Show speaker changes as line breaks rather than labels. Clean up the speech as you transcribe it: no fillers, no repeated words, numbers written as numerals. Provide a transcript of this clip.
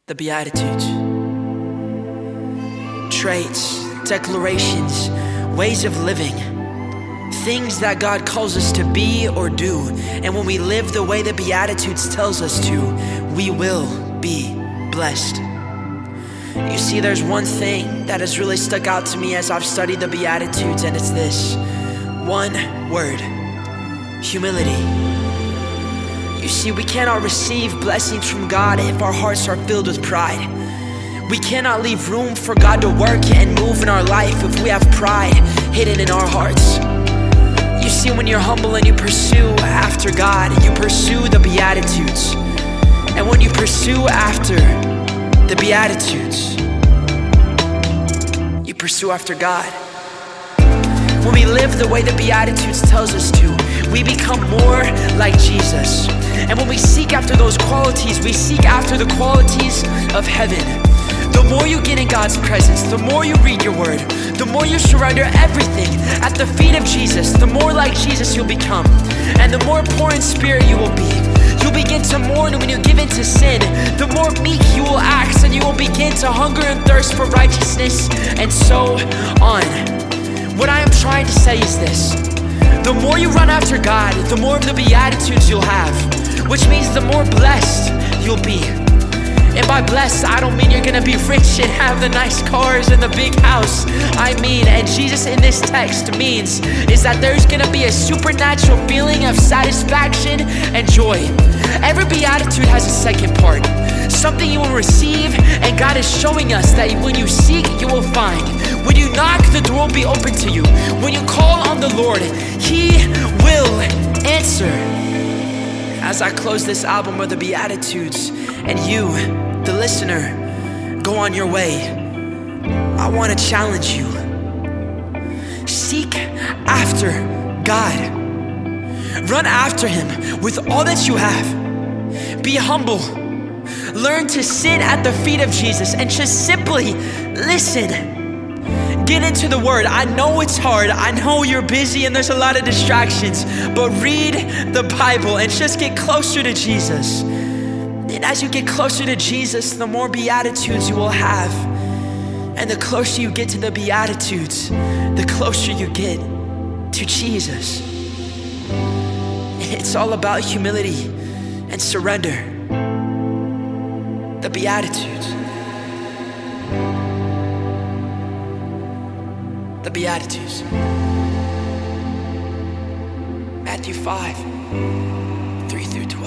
The Beatitudes. Traits, declarations, ways of living, things that God calls us to be or do. And when we live the way the Beatitudes tells us to, we will be blessed. You see, there's one thing that has really stuck out to me as I've studied the Beatitudes, and it's this one word: humility. You see, we cannot receive blessings from God if our hearts are filled with pride. We cannot leave room for God to work and move in our life if we have pride hidden in our hearts. You see, when you're humble and you pursue after God, you pursue the Beatitudes. And when you pursue after the Beatitudes, you pursue after God. When we live the way the Beatitudes tells us to, we become more like Jesus. And when we seek after those qualities, we seek after the qualities of heaven. The more you get in God's presence, the more you read your word, the more you surrender everything at the feet of Jesus, the more like Jesus you'll become. And the more poor in spirit you will be. You'll begin to mourn when you give in to sin. The more meek you will act, and you will begin to hunger and thirst for righteousness, and so on. What I am trying to say is this: the more you run after God, the more of the Beatitudes you'll have, which means the more blessed you'll be. And by blessed, I don't mean you're gonna be rich and have the nice cars and the big house. I mean, and Jesus in this text means, is that there's gonna be a supernatural feeling of satisfaction and joy. Every Beatitude has a second part, something you will receive, and God is showing us that when you seek, you will find. When you knock, the door will be open to you. When you call on the Lord, He will answer. As I close this album of the Beatitudes, and you, the listener, go on your way, I want to challenge you. Seek after God. Run after Him with all that you have. Be humble. Learn to sit at the feet of Jesus and just simply listen. Get into the Word. I know it's hard. I know you're busy and there's a lot of distractions, but read the Bible and just get closer to Jesus. And as you get closer to Jesus, the more Beatitudes you will have. And the closer you get to the Beatitudes, the closer you get to Jesus. It's all about humility and surrender. The Beatitudes. The Beatitudes. Matthew 5, 3 through 12.